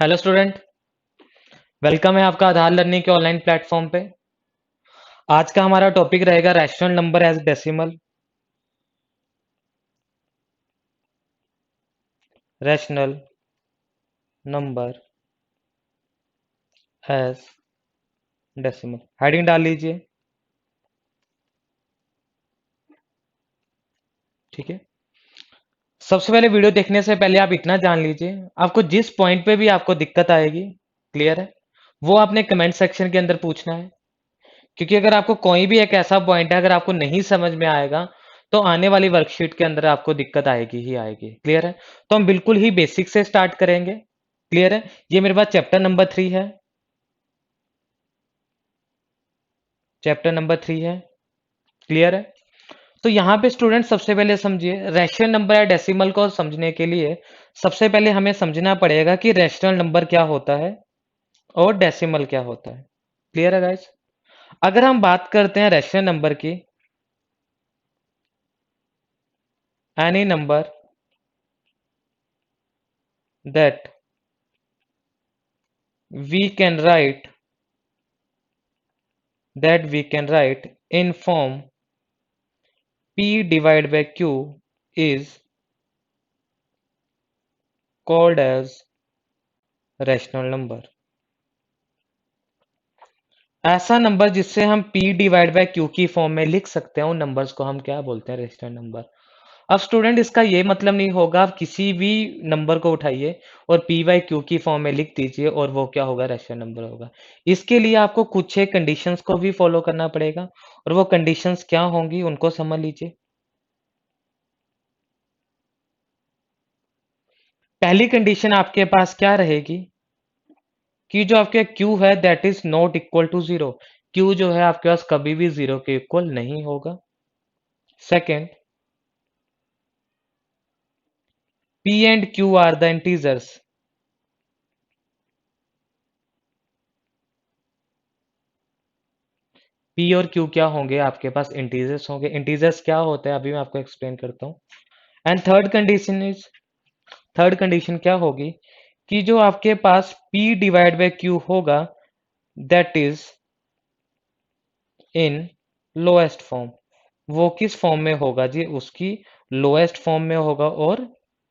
Hello student. Welcome है आपका Aadhaar learning के ऑनलाइन प्लेटफॉर्म पे। आज का हमारा टॉपिक रहेगा rational number as decimal. Rational number as decimal heading डाल लीजिए। ठीक है। सबसे पहले वीडियो देखने से पहले आप इतना जान लीजिए, आपको जिस पॉइंट पे भी आपको दिक्कत आएगी, क्लियर है, वो आपने कमेंट सेक्शन के अंदर पूछना है। क्योंकि अगर आपको कोई भी एक ऐसा पॉइंट है अगर आपको नहीं समझ में आएगा तो आने वाली वर्कशीट के अंदर आपको दिक्कत आएगी ही आएगी। क्लियर है। तो हम बिल्कुल ही बेसिक से स्टार्ट करेंगे। क्लियर है। ये मेरे पास चैप्टर नंबर 3 है। चैप्टर नंबर 3 है। क्लियर है। तो यहाँ पे स्टूडेंट सबसे पहले समझिए, रैशनल नंबर या डेसिमल को समझने के लिए सबसे पहले हमें समझना पड़ेगा कि रैशनल नंबर क्या होता है और डेसिमल क्या होता है। क्लियर है गाइस। अगर हम बात करते हैं रैशनल नंबर की, any number that we can write in form p divided by q is called as rational number। ऐसा नंबर जिससे हम p डिवाइड बाय q की फॉर्म में लिख सकते हैं उन नंबर्स को हम क्या बोलते हैं, रेशनल नंबर। अब स्टूडेंट इसका ये मतलब नहीं होगा आप किसी भी नंबर को उठाइए और p बाई q की फॉर्म में लिख दीजिए और वो क्या होगा, रेशनल नंबर होगा। इसके लिए आपको कुछ एक कंडीशंस को भी फॉलो करना पड़ेगा और वो कंडीशंस क्या होंगी उनको समझ लीजिए। पहली कंडीशन आपके पास क्या रहेगी कि जो आपके q है that is not equal to zero. q जो है आपके पास कभी भी जीरो के इक्वल नहीं होगा। Second, p and q are the integers. p और q क्या होंगे, आपके पास इंटीजर्स होंगे। इंटीजर्स क्या होते हैं अभी मैं आपको एक्सप्लेन करता हूँ। एंड थर्ड कंडीशन क्या होगी कि जो आपके पास p डिवाइड बाय q होगा that is in lowest form. वो किस फॉर्म में होगा जी, उसकी लोएस्ट फॉर्म में होगा और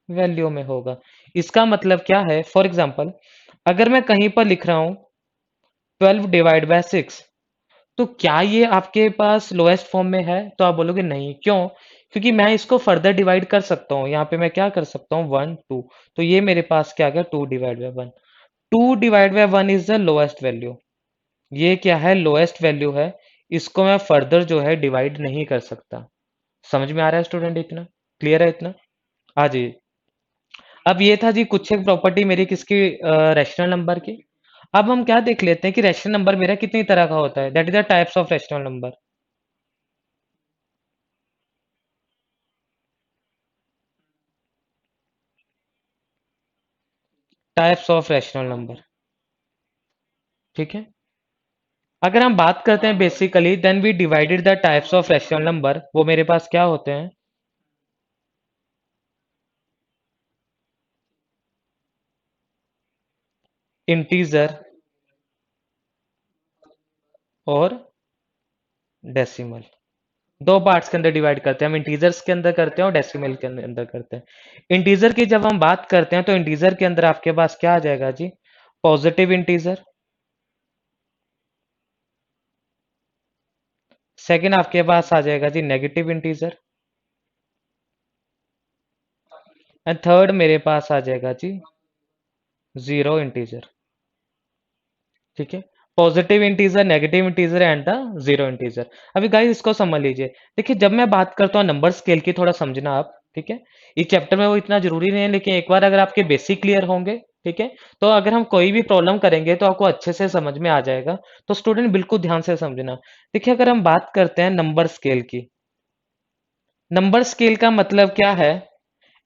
वैल्यू में होगा। इसका मतलब क्या है, फॉर एग्जांपल अगर मैं कहीं पर लिख रहा हूं 12 डिवाइड बाय 6, तो क्या ये आपके पास लोएस्ट फॉर्म में है, तो आप बोलोगे नहीं। क्यों? क्योंकि मैं इसको फर्दर डिवाइड कर सकता हूँ। यहाँ पे मैं क्या कर सकता हूँ, 1 2, तो ये मेरे पास क्या आ गया, 2 divide by 1। 2 divide by 1 is the lowest value. ये क्या है, लोएस्ट वैल्यू है। इसको मैं फर्दर जो है डिवाइड नहीं कर सकता। समझ में आ रहा है स्टूडेंट इतना? क्लियर है इतना? हाँ जी। अब ये था जी कुछ एक प्रॉपर्टी मेरी किसकी, रैशनल नंबर की। अब हम क्या देख लेते हैं कि रैशनल नंबर मेरा कितनी तरह का होता है, that is the types of rational number. Types of rational number. ठीक है। अगर हम बात करते हैं basically then we divided the types of rational number, वो मेरे पास क्या होते हैं, इंटीजर और डेसिमल। दो पार्ट्स के अंदर डिवाइड करते हैं हम, इंटीजर्स के अंदर करते हैं और डेसिमल के अंदर करते हैं। इंटीजर की जब हम बात करते हैं तो इंटीजर के अंदर आपके पास क्या आ जाएगा जी, पॉजिटिव इंटीजर। सेकंड आपके पास आ जाएगा जी नेगेटिव इंटीजर। एंड थर्ड मेरे पास आ जाएगा जी जीरो इंटीजर। ठीक है। Positive integer, negative integer and the zero integer. अभी गाइस इसको समझ लीजिए। देखिए जब मैं बात करता हूँ नंबर स्केल की, थोड़ा समझना आप। ठीक है। इस चैप्टर में वो इतना जरूरी नहीं है, लेकिन एक बार अगर आपके बेसिक क्लियर होंगे, ठीक है, तो अगर हम कोई भी प्रॉब्लम करेंगे तो आपको अच्छे से समझ में आ जाएगा। तो स्टूडेंट बिल्कुल ध्यान से समझना। देखिए अगर हम बात करते हैं नंबर स्केल की, नंबर स्केल का मतलब क्या है,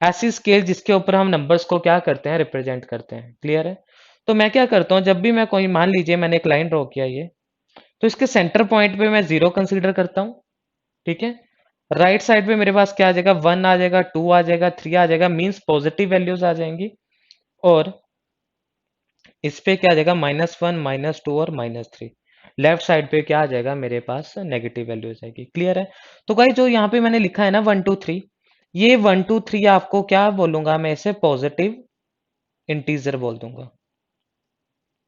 ऐसी स्केल जिसके ऊपर हम नंबर्स को क्या करते हैं, रिप्रेजेंट करते हैं। क्लियर है। तो मैं क्या करता हूं, जब भी मैं कोई, मान लीजिए मैंने एक लाइन ड्रॉ किया ये, तो इसके सेंटर पॉइंट पे मैं जीरो कंसीडर करता हूं। ठीक है। राइट साइड पे मेरे पास क्या आ जाएगा, 1 आ जाएगा, 2 आ जाएगा, 3 आ जाएगा, मींस पॉजिटिव वैल्यूज आ जाएंगी। और इस पे क्या आ जाएगा, -1 -2 और -3। लेफ्ट साइड पे क्या आ जाएगा मेरे पास, नेगेटिव वैल्यू हो जाएगी। क्लियर है? तो गाइस जो यहाँ पे मैंने लिखा है ना 1 2 3, ये 1 2 3 आपको क्या बोलूंगा मैं, इसे पॉजिटिव इंटीजर बोल दूंगा,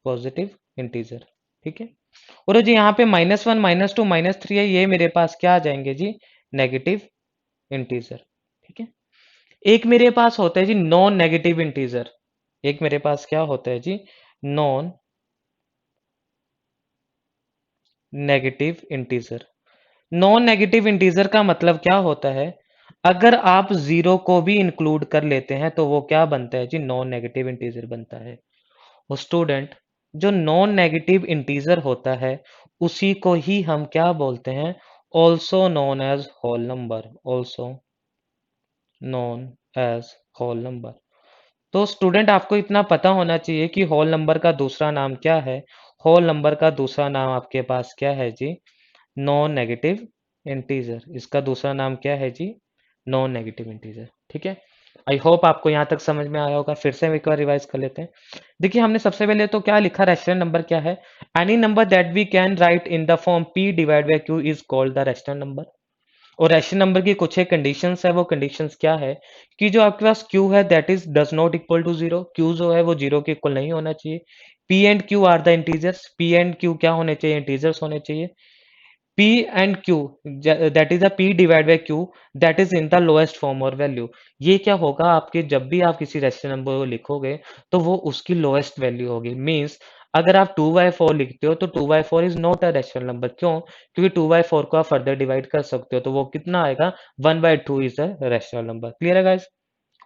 पॉजिटिव इंटीजर। ठीक है? और जो यहाँ पे -1 -2 -3 है, ये मेरे पास क्या आ जाएंगे जी, नेगेटिव इंटीजर। ठीक है? एक मेरे पास होता है जी नॉन नेगेटिव इंटीजर। एक मेरे पास क्या होता है जी, non negative integer. Non negative integer का मतलब क्या होता है, अगर आप जीरो को भी इंक्लूड कर लेते हैं तो वो क्या बनता है जी, नॉन नेगेटिव इंटीजर बनता है। वो स्टूडेंट, जो नॉन नेगेटिव इंटीजर होता है उसी को ही हम क्या बोलते हैं, also known as whole number, also known as whole number. तो स्टूडेंट आपको इतना पता होना चाहिए कि होल नंबर का दूसरा नाम क्या है। होल नंबर का दूसरा नाम आपके पास क्या है जी, नॉन नेगेटिव इंटीजर। इसका दूसरा नाम क्या है जी, नॉन नेगेटिव इंटीजर। ठीक है? आई होप आपको यहाँ तक समझ में आया होगा। फिर से हम एक बार रिवाइज कर लेते हैं। देखिए हमने सबसे पहले तो क्या लिखा, रैशनल नंबर क्या है, any number that we can write in the form p divide by q is called the rational number. और रैशनल नंबर की कुछ एक कंडीशंस है, वो कंडीशंस क्या है कि जो आपके पास q है that is does not equal to zero, q जो है वो जीरो के इक्वल नहीं होना चाहिए। p and q are the integers, p and q क्या होने चाहिए, इंटीजर्स होने चाहिए। P and Q, that is a P divided by Q that is in the lowest form or value। ये क्या होगा आपके, जब भी आप किसी रेशनल नंबर को लिखोगे तो वो उसकी लोएस्ट वैल्यू होगी। मींस अगर आप 2/4 लिखते हो तो 2/4 is not a rational number. क्यों? क्योंकि 2/4 को आप फर्दर डिवाइड कर सकते हो तो वो कितना आएगा, 1/2 is a rational number. Clear है गाइस?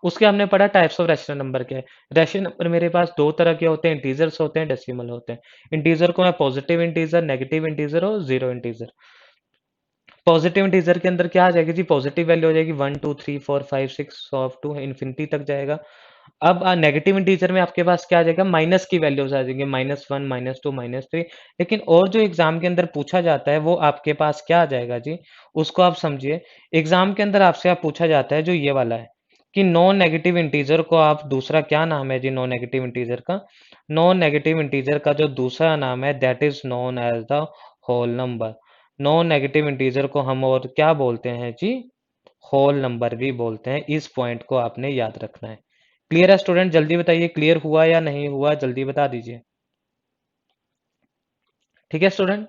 उसके हमने पढ़ा टाइप्स ऑफ रैशनल नंबर के। रैशनल नंबर मेरे पास दो तरह के होते हैं, इंटीजर्स होते हैं, डेसिमल होते हैं। इंटीजर को मैं पॉजिटिव इंटीजर, नेगेटिव इंटीजर और जीरो इंटीजर। पॉजिटिव इंटीजर के अंदर क्या आ जाएगी जी, पॉजिटिव वैल्यू हो जाएगी 1 2 3 4 5 6 ऑफ 2 इन्फिनिटी तक जाएगा। अब नेगेटिव इंटीजर में आपके पास क्या आ जाएगा, माइनस की वैल्यूज आ जाएंगे, -1 -2 -3। लेकिन और जो एग्जाम के अंदर पूछा जाता है वो आपके पास क्या आ जाएगा जी, उसको आप समझिए। एग्जाम के अंदर आपसे आप पूछा जाता है जो ये वाला है कि नॉन नेगेटिव इंटीजर को आप, दूसरा क्या नाम है जी नॉन नेगेटिव इंटीजर का, नॉन नेगेटिव इंटीजर का जो दूसरा नाम है that is known as the whole number. Non negative integer को हम और क्या बोलते हैं जी, होल नंबर भी बोलते हैं। इस पॉइंट को आपने याद रखना है। क्लियर है स्टूडेंट? जल्दी बताइए क्लियर हुआ या नहीं हुआ, जल्दी बता दीजिए। ठीक है स्टूडेंट?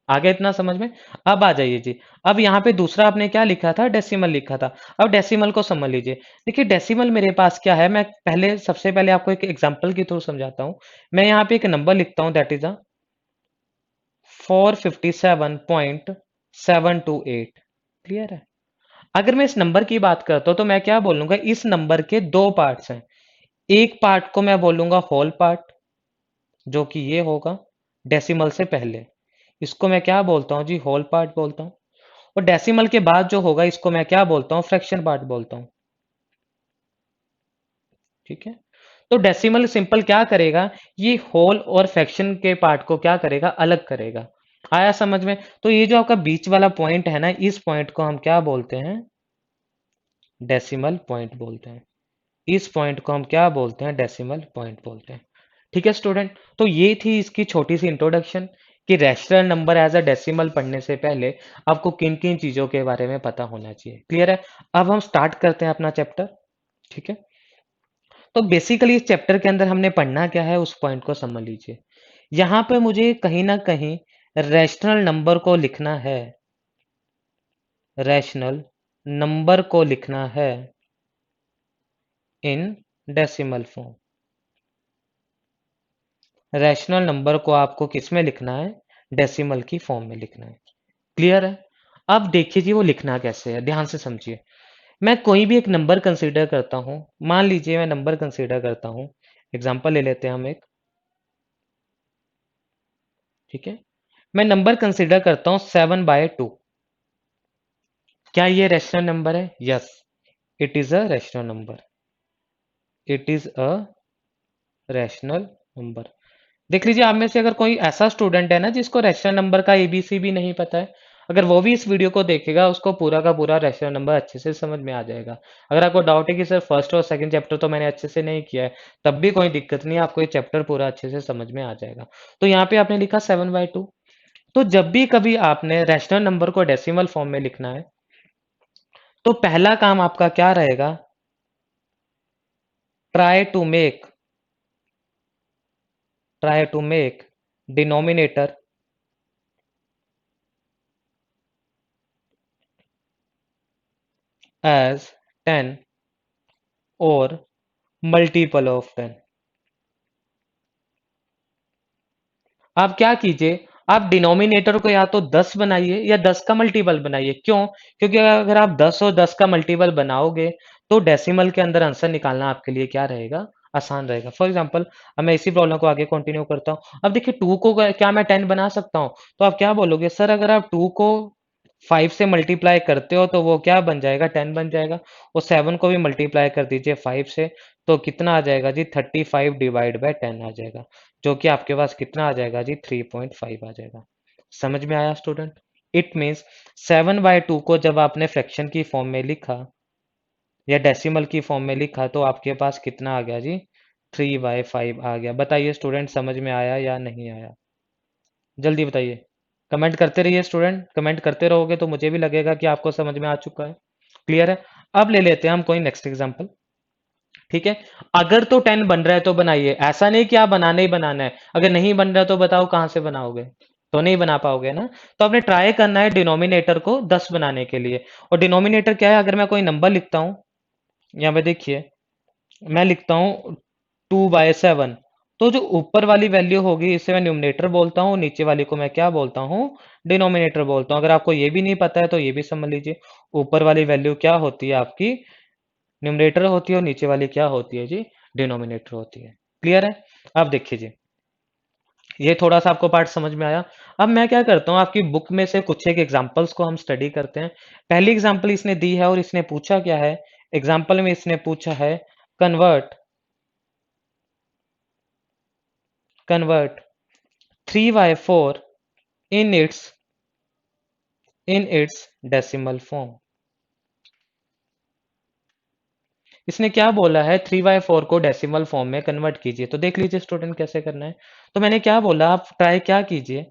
आ गया इतना समझ में? अब आ जाइए जी। अब यहाँ पे दूसरा आपने क्या लिखा था, डेसिमल लिखा था। अब डेसिमल को समझ लीजिए। देखिए डेसिमल मेरे पास क्या है, मैं पहले सबसे पहले आपको एक एग्जांपल के थ्रू समझाता हूँ। मैं यहाँ पे एक नंबर लिखता हूँ दैट इज अ 457.728। क्लियर है? अगर मैं इस नंबर की बात करता हूं तो मैं क्या बोलूंगा, इस नंबर के दो पार्ट्स हैं। एक पार्ट को मैं बोलूंगा होल पार्ट, जो कि ये होगा डेसिमल से पहले। इसको मैं क्या बोलता हूं जी, होल पार्ट बोलता हूं। और डेसिमल के बाद जो होगा इसको मैं क्या बोलता हूं, फ्रैक्शन पार्ट बोलता हूं। ठीक है? तो डेसिमल सिंपल क्या करेगा, ये होल और फ्रैक्शन के पार्ट को क्या करेगा, अलग करेगा। आया समझ में? तो ये जो आपका बीच वाला पॉइंट है ना, इस पॉइंट को हम क्या बोलते हैं, डेसिमल पॉइंट बोलते हैं। इस पॉइंट को हम क्या बोलते हैं, डेसिमल पॉइंट बोलते हैं। ठीक है स्टूडेंट? तो ये थी इसकी छोटी सी इंट्रोडक्शन कि rational number as a decimal पढ़ने से पहले आपको किन किन चीजों के बारे में पता होना चाहिए। क्लियर है? अब हम स्टार्ट करते हैं अपना चैप्टर। ठीक है? तो बेसिकली इस चैप्टर के अंदर हमने पढ़ना क्या है उस पॉइंट को समझ लीजिए। यहां पे मुझे कहीं ना कहीं रैशनल नंबर को लिखना है, रैशनल नंबर को लिखना है in decimal form. Rational number को आपको किस में लिखना है, डेसिमल की फॉर्म में लिखना है। क्लियर है? अब देखिए जी वो लिखना कैसे है, ध्यान से समझिए। मैं कोई भी एक नंबर कंसीडर करता हूं, मान लीजिए मैं नंबर कंसीडर करता हूं, एग्जांपल ले लेते हैं हम एक। ठीक है? मैं नंबर कंसीडर करता हूं 7/2। क्या ये रैशनल नंबर है? Yes, it is a rational number. It is a rational number. देख लीजिए आप में से अगर कोई ऐसा स्टूडेंट है ना जिसको रैशनल नंबर का एबीसी भी नहीं पता है, अगर वो भी इस वीडियो को देखेगा उसको पूरा का पूरा रैशनल नंबर अच्छे से समझ में आ जाएगा। अगर आपको डाउट है कि सर फर्स्ट और सेकंड चैप्टर तो मैंने अच्छे से नहीं किया है, तब भी कोई दिक्कत नहीं है, आपको ये चैप्टर पूरा अच्छे से समझ में आ जाएगा। तो यहाँ पे आपने लिखा 7/2। तो जब भी कभी आपने रैशनल नंबर को डेसिमल फॉर्म में लिखना है, तो पहला काम आपका क्या रहेगा? Try to make try to make denominator as 10 और मल्टीपल ऑफ 10। आप क्या कीजिए, आप डिनोमिनेटर को या तो 10 बनाइए या 10 का मल्टीपल बनाइए। क्यों? क्योंकि अगर आप 10 और 10 का मल्टीपल बनाओगे तो डेसिमल के अंदर आंसर निकालना आपके लिए क्या रहेगा? आसान रहेगा। फॉर एग्जांपल, अब मैं इसी प्रॉब्लम को आगे कंटिन्यू करता हूँ। अब देखिए 2 को क्या मैं 10 बना सकता हूँ? तो आप क्या बोलोगे, सर अगर आप 2 को 5 से मल्टीप्लाई करते हो तो वो क्या बन जाएगा? 10 बन जाएगा। और 7 को भी मल्टीप्लाई कर दीजिए 5 से, तो कितना आ जाएगा जी? 35 डिवाइड बाय 10 आ जाएगा, जो कि आपके पास कितना आ जाएगा जी? 3.5 आ जाएगा। समझ में आया स्टूडेंट? इट मीन्स 7/2 को जब आपने फ्रैक्शन की फॉर्म में लिखा या डेसिमल की फॉर्म में लिखा तो आपके पास कितना आ गया जी? 3/5 आ गया। बताइए स्टूडेंट, समझ में आया या नहीं आया? जल्दी बताइए। कमेंट करते रहिए स्टूडेंट, कमेंट करते रहोगे तो मुझे भी लगेगा कि आपको समझ में आ चुका है। क्लियर है? अब ले लेते हैं हम कोई नेक्स्ट एग्जांपल। ठीक है, अगर तो 10 बन रहा है तो बनाइए, ऐसा नहीं कि आप बनाना ही बनाना है। अगर नहीं बन रहा तो बताओ कहां से बनाओगे? तो नहीं बना पाओगे ना। तो आपने ट्राई करना है डिनोमिनेटर को 10 बनाने के लिए। और डिनोमिनेटर क्या है? अगर मैं कोई नंबर लिखता हूं, यहाँ पे देखिए, मैं लिखता हूँ 2/7, तो जो ऊपर वाली वैल्यू होगी इसे मैं न्यूमरेटर बोलता हूँ, नीचे वाली को मैं क्या बोलता हूँ? डिनोमिनेटर बोलता हूँ। अगर आपको ये भी नहीं पता है तो ये भी समझ लीजिए, ऊपर वाली वैल्यू क्या होती है आपकी? न्यूमरेटर होती है, और नीचे वाली क्या होती है जी? डिनोमिनेटर होती है। क्लियर है? अब देखिए जी, ये थोड़ा सा आपको पार्ट समझ में आया। अब मैं क्या करता हूँ, आपकी बुक में से कुछ एक एग्जांपल्स को हम स्टडी करते हैं। पहली एग्जांपल इसने दी है और इसने पूछा क्या है? एग्जांपल में इसने पूछा है, convert convert 3/4 in its decimal form. इसने क्या बोला है? 3/4 को डेसिमल फॉर्म में कन्वर्ट कीजिए। तो देख लीजिए स्टूडेंट कैसे करना है। तो मैंने क्या बोला, आप ट्राई क्या कीजिए,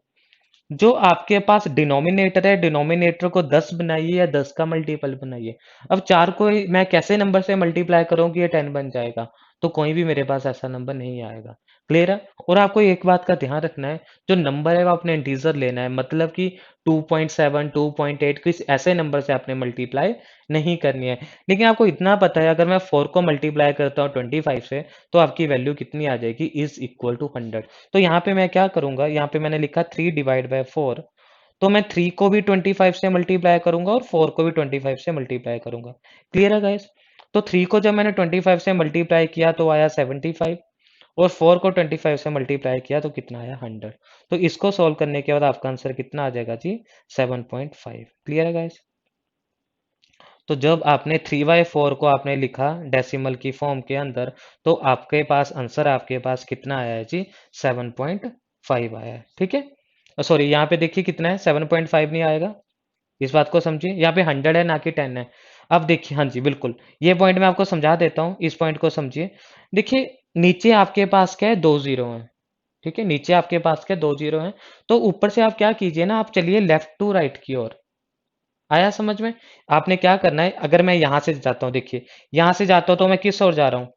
जो आपके पास डिनोमिनेटर है, डिनोमिनेटर को 10 बनाइए या 10 का मल्टीपल बनाइए। अब 4 को मैं कैसे नंबर से मल्टीप्लाई करूं कि ये 10 बन जाएगा? तो कोई भी मेरे पास ऐसा नंबर नहीं आएगा। क्लियर है? और आपको एक बात का ध्यान रखना है, जो नंबर है वो आपने इंटीजर लेना है, मतलब कि 2.7 2.8 किस ऐसे नंबर से आपने मल्टीप्लाई नहीं करनी है। लेकिन आपको इतना पता है, अगर मैं 4 को मल्टीप्लाई करता हूँ 25 से, तो आपकी वैल्यू कितनी आ जाएगी? Is equal to 100। तो यहाँ पे मैं क्या करूंगा, यहाँ पे मैंने लिखा 3/4, तो मैं 3 को भी 25 से मल्टीप्लाई करूंगा और 4 को भी 25 से मल्टीप्लाई करूंगा। क्लियर है गाइस? तो 3 को जब मैंने 25 से मल्टीप्लाई किया तो आया 75, और 4 को 25 से मल्टीप्लाई किया तो कितना आया? 100। तो इसको सॉल्व करने के बाद आपका आंसर कितना आ जाएगा जी? 7.5। क्लियर है गाइस? तो जब आपने 3/4 को आपने लिखा डेसिमल की फॉर्म के अंदर, तो आपके पास आंसर आपके पास कितना आया है जी? 7.5 आया है। ठीक है, सॉरी यहाँ पे देखिए कितना है, 7.5 नहीं आएगा। इस बात को समझिए, यहाँ पे 100 है ना कि 10 है। अब देखिए, हाँ जी बिल्कुल, ये पॉइंट मैं आपको समझा देता हूँ, इस पॉइंट को समझिए। देखिए नीचे आपके पास क्या है? 2 जीरो है। ठीक है, नीचे आपके पास क्या? 2 जीरो है। तो ऊपर से आप क्या कीजिए ना, आप चलिए लेफ्ट टू राइट की ओर। आया समझ में? आपने क्या करना है, अगर मैं यहां से जाता हूं, देखिए यहां से जाता हूं तो मैं किस ओर जा रहा हूँ?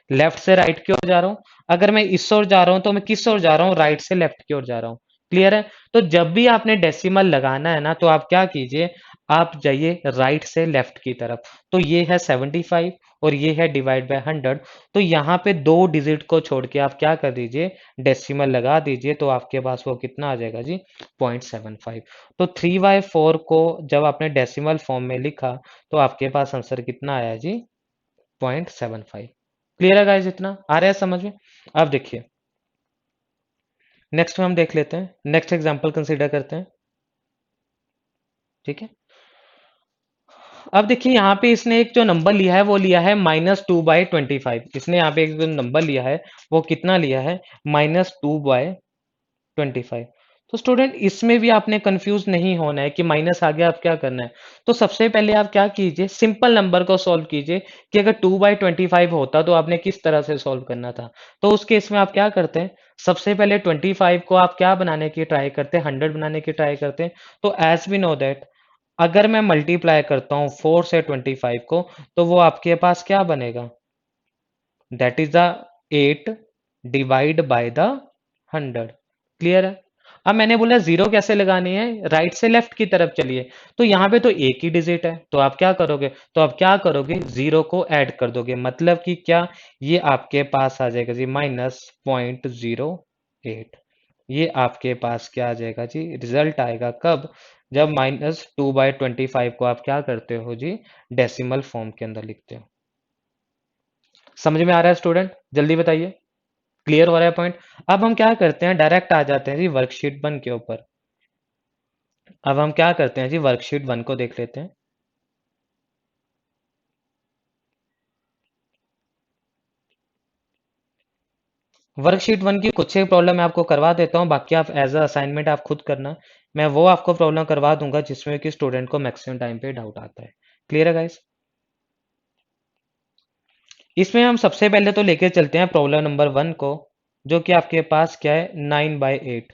लेफ्ट से राइट की ओर जा रहा हूँ। अगर मैं इस ओर जा रहा हूँ तो मैं किस ओर जा रहा हूँ? राइट से लेफ्ट की ओर जा रहा हूँ। क्लियर है? तो जब भी आपने डेसिमल लगाना है ना, तो आप क्या कीजिए, आप जाइए राइट से लेफ्ट की तरफ। तो ये है 75 और ये है डिवाइड बाय 100। तो यहाँ पे 2 डिजिट को छोड़ के आप क्या कर दीजिए? डेसिमल लगा दीजिए, तो आपके पास वो कितना आ जाएगा जी? 0.75। तो 3/4 को जब आपने डेसिमल फॉर्म में लिखा तो आपके पास आंसर कितना आया जी? 0.75। क्लियर है गाइस? इतना आ रहा है समझ में? अब देखिए नेक्स्ट में हम देख लेते हैं, नेक्स्ट एग्जांपल कंसीडर करते हैं। ठीक है, अब देखिए यहाँ पे इसने एक जो नंबर लिया है वो लिया है -2/25। इसने यहाँ पे एक जो नंबर लिया है वो कितना लिया है? -2/25। तो स्टूडेंट इसमें भी आपने कंफ्यूज नहीं होना है कि माइनस आ गया आप क्या करना है। तो सबसे पहले आप क्या कीजिए, सिंपल नंबर को सॉल्व कीजिए कि अगर 2/25 होता तो आपने किस तरह से सॉल्व करना था। तो उस केस में आप क्या करते हैं, सबसे पहले 25 को आप क्या बनाने की ट्राई करते हैं, 100 बनाने की ट्राई करते हैं। तो एज वी नो दैट अगर मैं मल्टीप्लाई करता हूँ 4 से 25 को, तो वो आपके पास क्या बनेगा, that is the 8 divide by the 100। Clear है। अब मैंने बोला जीरो कैसे लगानी है, राइट से लेफ्ट की तरफ चलिए। तो यहाँ पे तो एक ही डिजिट है, तो आप क्या करोगे, जीरो को ऐड कर दोगे, मतलब कि क्या, ये आपके पास आ जाएगा जी -0.08। ये आपके पास क्या आ जाएगा जी, रिजल्ट आएगा कब, जब -2/25 को आप क्या करते हो जी, डेसिमल फॉर्म के अंदर लिखते हो। समझ में आ रहा है स्टूडेंट, जल्दी बताइए, क्लियर हो रहा है पॉइंट। अब हम क्या करते हैं, डायरेक्ट आ जाते हैं जी वर्कशीट 1 के ऊपर। अब हम क्या करते हैं जी, वर्कशीट 1 को देख लेते हैं। वर्कशीट 1 की कुछ एक प्रॉब्लम मैं आपको करवा देता हूँ, बाकी आप एज अ असाइनमेंट आप खुद करना। मैं वो आपको प्रॉब्लम करवा दूंगा जिसमें कि स्टूडेंट को मैक्सिमम टाइम पे डाउट आता है। क्लियर है गाइस। इसमें हम सबसे पहले तो लेके चलते हैं प्रॉब्लम नंबर 1 को, जो कि आपके पास क्या है, 9/8।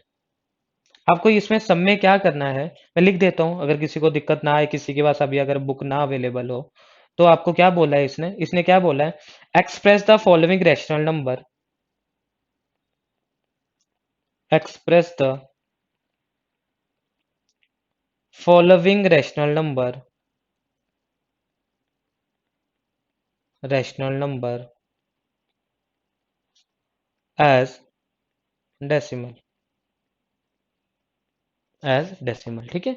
आपको इसमें सब में क्या करना है, मैं लिख देता हूँ, अगर किसी को दिक्कत ना आए, किसी के पास अभी अगर बुक ना अवेलेबल हो, तो आपको क्या बोला है इसने, क्या बोला है, express the following rational number, express the following rational number as decimal, ठीक है।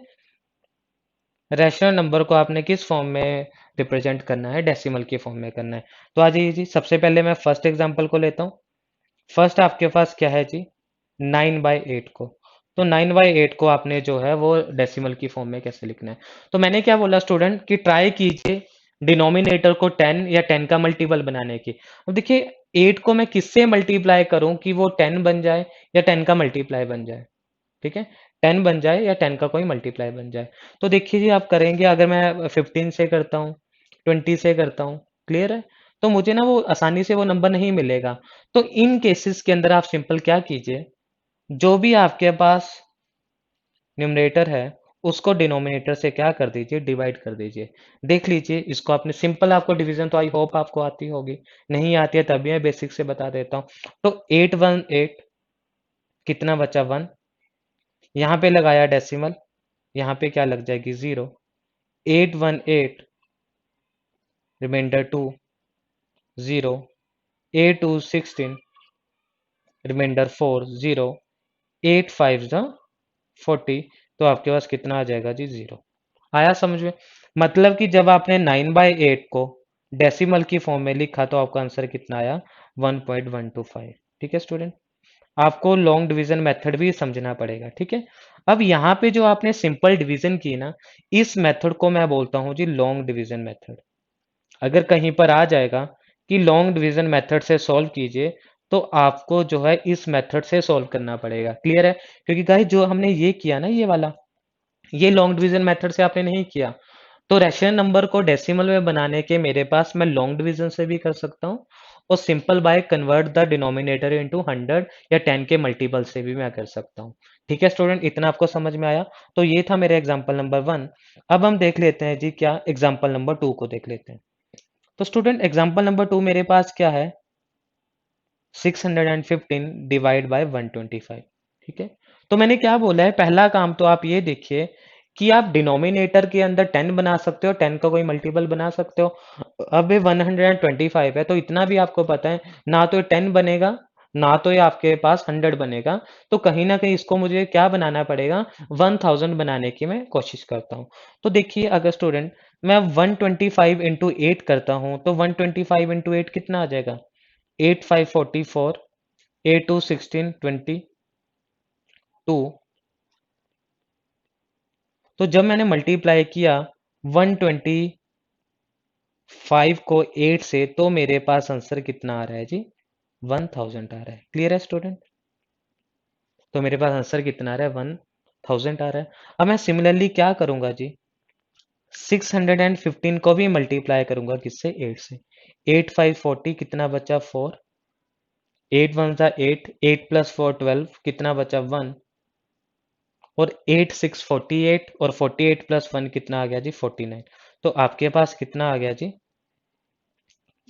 रैशनल नंबर को आपने किस फॉर्म में रिप्रेजेंट करना है, डेसिमल के फॉर्म में करना है। तो आ जाइए जी, सबसे पहले मैं फर्स्ट एग्जांपल को लेता हूँ। फर्स्ट आपके पास क्या है जी, 9/8 को। तो 9/8 को आपने जो है वो डेसिमल की फॉर्म में कैसे लिखना है। तो मैंने क्या बोला स्टूडेंट कि ट्राई कीजिए डिनोमिनेटर को 10 या 10 का मल्टीपल बनाने की। अब देखिए 8 को मैं किससे मल्टीप्लाई करूं कि वो 10 बन जाए या 10 का मल्टीप्लाई बन जाए, ठीक है, 10 बन जाए या 10 का कोई मल्टीप्लाई बन जाए। तो देखिए जी, आप करेंगे, अगर मैं 15 से करता हूँ, 20 से करता हूँ, क्लियर है, तो मुझे ना वो आसानी से वो नंबर नहीं मिलेगा। तो इन केसेस के अंदर आप सिंपल क्या कीजिए, जो भी आपके पास न्यूमरेटर है उसको डिनोमिनेटर से क्या कर दीजिए, डिवाइड कर दीजिए। देख लीजिए इसको, आपने सिंपल, आपको डिवीजन तो आई होप आपको आती होगी, नहीं आती है तभी मैं बेसिक से बता देता हूँ। तो 8/1 8, कितना बचा 1, यहाँ पे लगाया डेसिमल, यहाँ पे क्या लग जाएगी 0, 8/1 8, रिमाइंडर 2, 0, 8/2 16, रिमाइंडर 4, 0, 8×5 = 40। तो आपके पास कितना आ जाएगा जी, 0। आया समझ में, मतलब कि जब आपने 9/8 को डेसिमल की फॉर्म में लिखा तो आपका आंसर कितना आया, 1.125। ठीक है स्टूडेंट, आपको लॉन्ग डिवीजन मेथड भी समझना पड़ेगा, ठीक है। अब यहाँ पे जो आपने सिंपल डिवीजन की ना, इस मेथड को मैं बोलता हूँ जी लॉन्ग डिवीजन मेथड। अगर कहीं पर आ जाएगा कि लॉन्ग डिवीजन मेथड से सॉल्व कीजिए, तो आपको जो है इस मेथड से सॉल्व करना पड़ेगा। क्लियर है, क्योंकि गाइस जो हमने ये किया ना, ये वाला, ये लॉन्ग डिवीजन मेथड से आपने नहीं किया। तो रैशनल नंबर को डेसिमल में बनाने के मेरे पास, मैं लॉन्ग डिवीजन से भी कर सकता हूँ, और simple by convert the denominator into 100 या 10 के मल्टीपल से भी मैं कर सकता हूँ। ठीक है स्टूडेंट, इतना आपको समझ में आया। तो ये था मेरा एग्जांपल नंबर 1। अब हम देख लेते हैं जी क्या, एग्जांपल नंबर 2 को देख लेते हैं। तो स्टूडेंट एग्जांपल नंबर 2 मेरे पास क्या है, 615 डिवाइड बाय 125। ठीक है, तो मैंने क्या बोला है, पहला काम तो आप ये देखिए कि आप डिनोमिनेटर के अंदर 10 बना सकते हो, 10 का कोई मल्टीपल बना सकते हो। अब ये 125 है, तो इतना भी आपको पता है, ना तो 10 बनेगा, ना तो ये आपके पास 100 बनेगा। तो कहीं ना कहीं इसको मुझे क्या बनाना पड़ेगा, 1000 बनाने की मैं कोशिश करता हूँ। तो देखिए अगर स्टूडेंट मैं 125 × 8 करता हूँ, तो 125 × 8 कितना आ जाएगा, 8×5 = 44, 8×2 = 16, 22। तो जब मैंने मल्टीप्लाई किया 125 को 8 से, तो मेरे पास आंसर कितना आ रहा है जी, 1000 आ रहा है। क्लियर है स्टूडेंट। तो मेरे पास आंसर कितना आ रहा है, 1000 आ रहा है। अब मैं सिमिलरली क्या करूंगा जी, 615 को भी मल्टीप्लाई करूंगा किससे, 8 से। 8 5 40, कितना बचा 4, 8 1 जा 8, 8 प्लस 4 12, कितना बचा 1, और 8 6 48, और 48 प्लस 1 कितना आ गया जी 49। तो आपके पास कितना आ गया जी,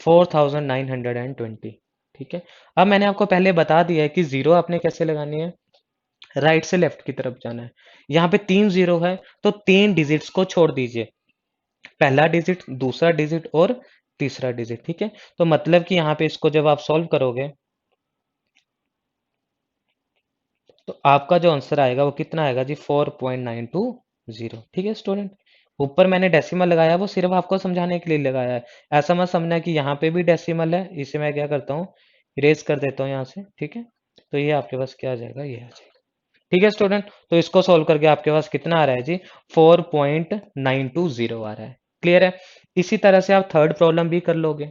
4920। ठीक है। अब मैंने आपको पहले बता दिया है कि जीरो आपने कैसे लगानी है, राइट से लेफ्ट की तरफ जाना है। यहाँ पे 3 जीरो है, तो 3 डिजिट्स को छोड़ दीजिए, पहला डिजिट, दूसरा डिजिट और तीसरा डिजिट। ठीक है। तो मतलब कि यहाँ पे इसको जब आप सॉल्व करोगे तो आपका जो आंसर आएगा वो कितना आएगा जी, 4920। ठीक है स्टूडेंट। ऊपर मैंने डेसिमल लगाया, वो सिर्फ आपको समझाने के लिए लगाया है। ऐसा मत समझना कि यहाँ पे भी डेसिमल है। इसे मैं क्या करता हूँ, इरेज कर देता हूँ यहाँ से। ठीक है। तो ये आपके पास क्या आ जाएगा, ये आ जाएगा। ठीक है स्टूडेंट। तो इसको सोल्व करके आपके पास कितना आ रहा है जी, 4920 आ रहा है। क्लियर है। इसी तरह से आप थर्ड प्रॉब्लम भी कर लोगे।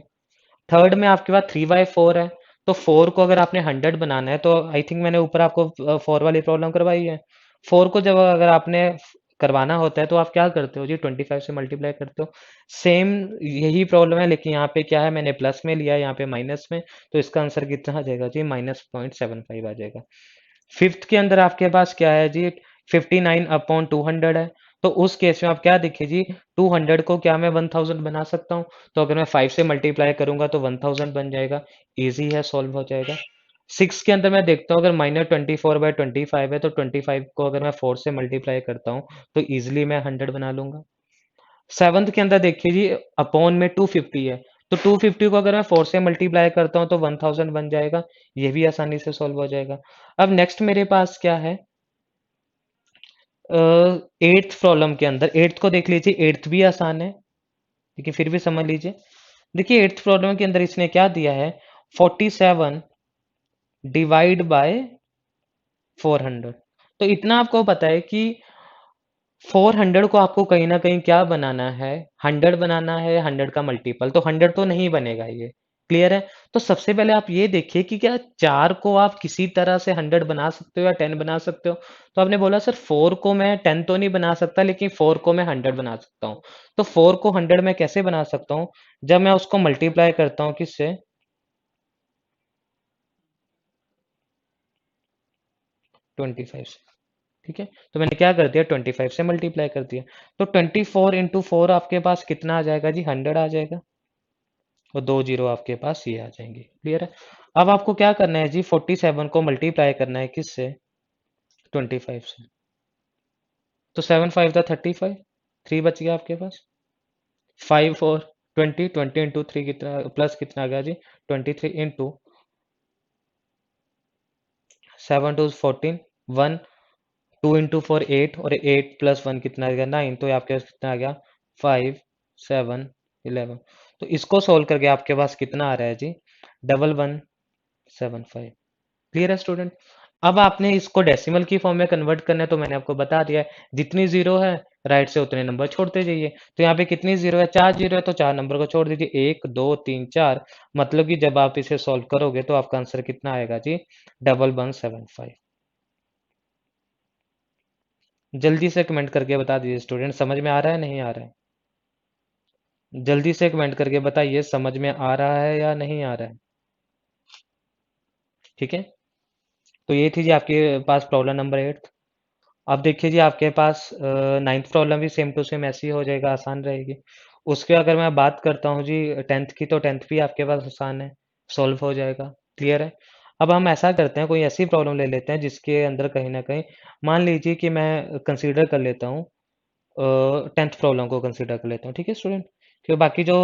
थर्ड में आपके पास 3/4 है, तो 4 को अगर आपने 100 बनाना है, तो आई थिंक मैंने ऊपर आपको 4 वाली प्रॉब्लम करवाई है। 4 को जब अगर आपने करवाना होता है तो आप क्या करते हो जी, 25 से मल्टीप्लाई करते हो। सेम यही प्रॉब्लम है, लेकिन यहाँ पे क्या है, मैंने प्लस में लिया है, यहाँ पे माइनस में। तो इसका आंसर कितना आ जाएगा जी, -0.75 आ जाएगा। फिफ्थ के अंदर आपके पास क्या है जी, 59/200 है। तो उस केस में आप क्या देखिए जी, 200 को क्या मैं 1000 बना सकता हूँ। तो अगर मैं 5 से मल्टीप्लाई करूंगा तो 1000 बन जाएगा। इजी है, सॉल्व हो जाएगा। सिक्स के अंदर मैं देखता हूँ, अगर -24/25 है, तो 25 को अगर मैं 4 से मल्टीप्लाई करता हूँ तो इजिली मैं 100 बना लूंगा। सेवंथ के अंदर देखिए जी, अपॉन में 250 है, तो 250 को अगर मैं 4 से मल्टीप्लाई करता हूँ तो 1000 बन जाएगा। ये भी आसानी से सॉल्व हो जाएगा। अब नेक्स्ट मेरे पास क्या है, एट्थ प्रॉब्लम के अंदर, एट्थ को देख लीजिए, एट्थ भी आसान है, लेकिन फिर भी समझ लीजिए। देखिए एट्थ प्रॉब्लम के अंदर इसने क्या दिया है, 47 डिवाइड बाय 400। तो इतना आपको पता है कि 400 को आपको कहीं ना कहीं क्या बनाना है, 100 बनाना है, 100 का मल्टीपल। तो 100 तो नहीं बनेगा ये। क्लियर है। तो सबसे पहले आप ये देखिए कि क्या 4 को आप किसी तरह से 100 बना सकते हो या 10 बना सकते हो। तो आपने बोला सर 4 को मैं 10 तो नहीं बना सकता, लेकिन 4 को मैं 100 बना सकता हूँ। तो 4 को 100 में कैसे बना सकता हूँ, जब मैं उसको मल्टीप्लाई करता हूँ किससे, 25 से। ठीक है। तो मैंने क्या कर दिया, 25 से मल्टीप्लाई कर दिया। तो 24 × 4 आपके पास कितना आ जाएगा जी, 100 आ जाएगा। और 2 जीरो आपके पास ये आ जाएंगे। क्लियर है। अब आपको क्या करना है जी, 47 को मल्टीप्लाई करना है किससे, 25 से। तो 7 5 था 35, 3 बच गया आपके पास। 5 और 20, 20 इंटू 3 कितना, प्लस कितना आ गया जी, 23 इंटू 7 2 14, 1, 2 इंटू 4 8, और 8 प्लस 1 कितना आ गया 9। तो ये आपके पास कितना आ गया, 5 7 11। तो इसको सोल्व करके आपके पास कितना आ रहा है जी, 1175। क्लियर है स्टूडेंट। अब आपने इसको डेसिमल की फॉर्म में कन्वर्ट करना है, तो मैंने आपको बता दिया है, जितनी जीरो है राइट से उतने नंबर छोड़ते जाइए। तो यहाँ पे कितनी जीरो है, 4 जीरो है, तो 4 नंबर को छोड़ दीजिए, 1 2 3 4। मतलब कि जब आप इसे सॉल्व करोगे तो आपका आंसर कितना आएगा जी, 1175। जल्दी से कमेंट करके बता दीजिए स्टूडेंट, समझ में आ रहा है नहीं आ रहा है। जल्दी से कमेंट करके बताइए, समझ में आ रहा है या नहीं आ रहा है। ठीक है। तो ये थी जी आपके पास प्रॉब्लम नंबर 8। अब देखिए जी, आपके पास नाइन्थ प्रॉब्लम भी सेम टू सेम ऐसी हो जाएगा, आसान रहेगी। उसके अगर मैं बात करता हूँ जी टेंथ की, तो टेंथ भी आपके पास आसान है, सॉल्व हो जाएगा। क्लियर है। अब हम ऐसा करते हैं, कोई ऐसी प्रॉब्लम ले लेते हैं जिसके अंदर कहीं ना कहीं, मान लीजिए कि मैं कंसीडर कर लेता हूँ, टेंथ प्रॉब्लम को कंसीडर कर लेता हूँ। ठीक है स्टूडेंट। क्योंकि बाकी जो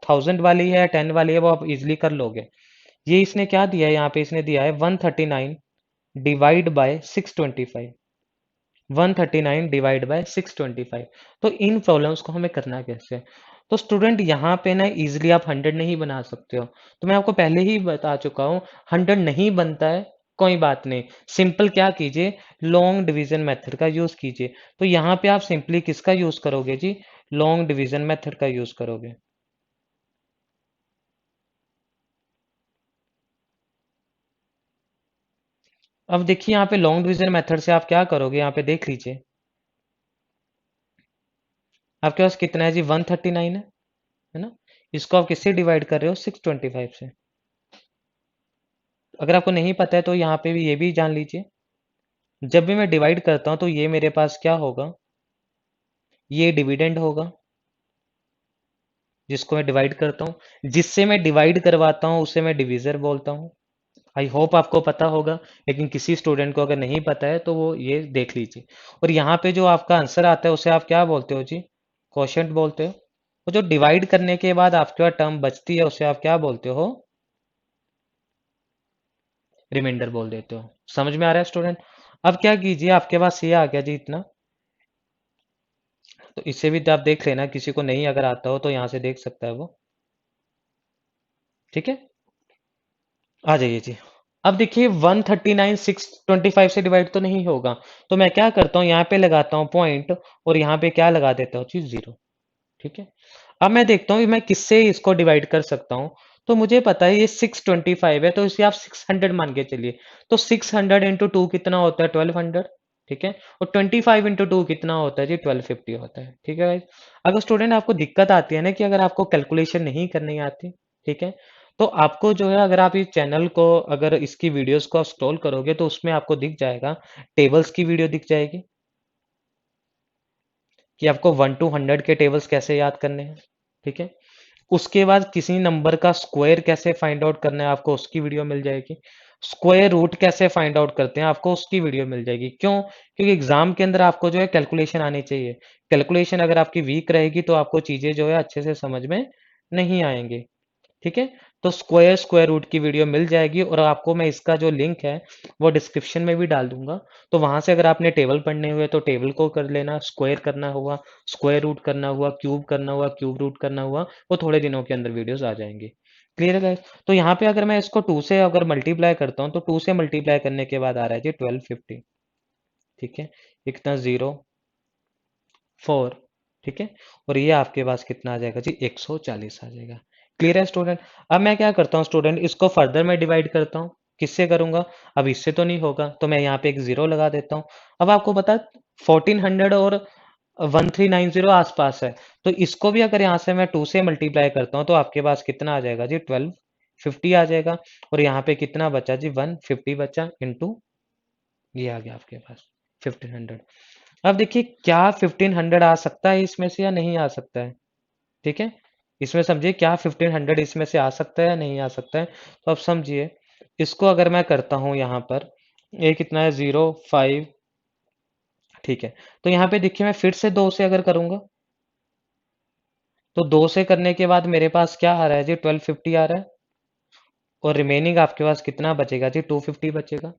1000 वाली है, 10 वाली है, वो आप इजिली कर लोगे। ये इसने क्या दिया है, यहाँ पे इसने दिया है 139 डिवाइड बाय 625। 139 divide by 625। तो इन प्रॉब्लम्स को हमें करना कैसे है। तो स्टूडेंट यहाँ पे ना इजीली आप 100 नहीं बना सकते हो। तो मैं आपको पहले ही बता चुका हूँ, 100 नहीं बनता है, कोई बात नहीं। सिंपल क्या कीजिए, लॉन्ग डिवीजन मेथड का यूज कीजिए। तो यहाँ पे आप सिंपली किसका यूज करोगे जी, लॉन्ग डिवीजन मेथड का यूज करोगे। अब देखिए यहाँ पे लॉन्ग डिवीजन मेथड से आप क्या करोगे, यहाँ पे देख लीजिए आपके पास कितना है जी, 139 है ना। इसको आप किससे डिवाइड कर रहे हो, 625 से। अगर आपको नहीं पता है तो यहाँ पे भी ये भी जान लीजिए, जब भी मैं डिवाइड करता हूँ तो ये मेरे पास क्या होगा, ये डिविडेंड होगा जिसको मैं डिवाइड करता हूँ, जिससे मैं डिवाइड करवाता हूँ उसे मैं डिविजर बोलता हूँ। आई होप आपको पता होगा, लेकिन किसी स्टूडेंट को अगर नहीं पता है तो वो ये देख लीजिए। और यहाँ पे जो आपका आंसर आता है उसे आप क्या बोलते हो जी, क्वोशिएंट बोलते हो। और जो डिवाइड करने के बाद आपके पास टर्म बचती है उसे आप क्या बोलते हो, रिमाइंडर बोल देते हो। समझ में आ रहा है स्टूडेंट। अब क्या कीजिए, आपके पास ये आ गया जी इतना, तो इसे भी तो आप देख लेना, किसी को नहीं अगर आता हो तो यहाँ से देख सकता है वो। ठीक है, आ जाइए जी। अब देखिए 139 625 से डिवाइड तो नहीं होगा, तो मैं क्या करता हूँ, यहाँ पे लगाता हूँ पॉइंट और यहाँ पे क्या लगा देता हूँ जी, जीरो। ठीक है, अब मैं देखता हूँ कि मैं किससे इसको डिवाइड कर सकता हूँ। तो मुझे पता है ये 625 है, तो इसे आप 600 मान के चलिए। तो 600 इंटू टू कितना होता है, 1200। ठीक है, और 25 इंटू टू कितना होता है जी, 1250 होता है। ठीक है भाई, अगर स्टूडेंट आपको दिक्कत आती है ना कि अगर आपको कैलकुलेशन नहीं करनी आती, ठीक है, तो आपको जो है, अगर आप इस चैनल को, अगर इसकी वीडियोस को आप स्क्रॉल करोगे तो उसमें आपको दिख जाएगा, टेबल्स की वीडियो दिख जाएगी कि आपको 1 to 100 के टेबल्स कैसे याद करने हैं। ठीक है, उसके बाद किसी नंबर का स्क्वायर कैसे फाइंड आउट करना है, आपको उसकी वीडियो मिल जाएगी। स्क्वायर रूट कैसे फाइंड आउट करते हैं, आपको उसकी वीडियो मिल जाएगी। क्यों? क्योंकि एग्जाम के अंदर आपको जो है कैलकुलेशन आनी चाहिए। कैलकुलेशन अगर आपकी वीक रहेगी तो आपको चीजें जो है अच्छे से समझ में नहीं आएंगी। ठीक है, तो स्क्वायर रूट की वीडियो मिल जाएगी, और आपको मैं इसका जो लिंक है वो डिस्क्रिप्शन में भी डाल दूंगा। तो वहां से अगर आपने टेबल पढ़ने हुए तो टेबल को कर लेना, स्क्वायर करना हुआ स्क्वायर रूट करना हुआ, क्यूब करना हुआ क्यूब रूट करना हुआ, वो थोड़े दिनों के अंदर वीडियोस आ जाएंगी। क्लियर है गाइस। तो यहाँ पे अगर मैं इसको 2 से अगर मल्टीप्लाई करता हूँ तो 2 से मल्टीप्लाई करने के बाद आ रहा है जी 1250। ठीक है, इतना 0 4। ठीक है, और ये आपके पास कितना आ जाएगा जी, 140 आ जाएगा। क्लियर है स्टूडेंट। अब मैं क्या करता हूँ स्टूडेंट, इसको फर्दर मैं डिवाइड करता हूँ, किससे करूंगा, अब इससे तो नहीं होगा तो मैं यहाँ पे एक जीरो लगा देता हूँ। अब आपको पता 1400 और 1390 आसपास है, तो इसको भी अगर यहाँ से मैं 2 से मल्टीप्लाई करता हूँ तो आपके पास कितना आ जाएगा जी, 1250 आ जाएगा। और यहाँ पे कितना बचा जी, 150 बचा, इंटू ये आ गया आपके पास 1500। अब देखिए क्या 1500 आ सकता है इसमें से या नहीं आ सकता है। ठीक है, इसमें समझिए क्या 1500 इसमें से आ सकता है या नहीं आ सकता है। तो अब समझिए, इसको अगर मैं करता हूं यहाँ पर, ये कितना है, 0 5। ठीक है, तो यहाँ पे देखिए मैं फिर से 2 से अगर करूंगा, तो 2 से करने के बाद मेरे पास क्या आ रहा है जी, 1250 आ रहा है। और रिमेनिंग आपके पास कितना बचेगा जी, 250 बचेगा।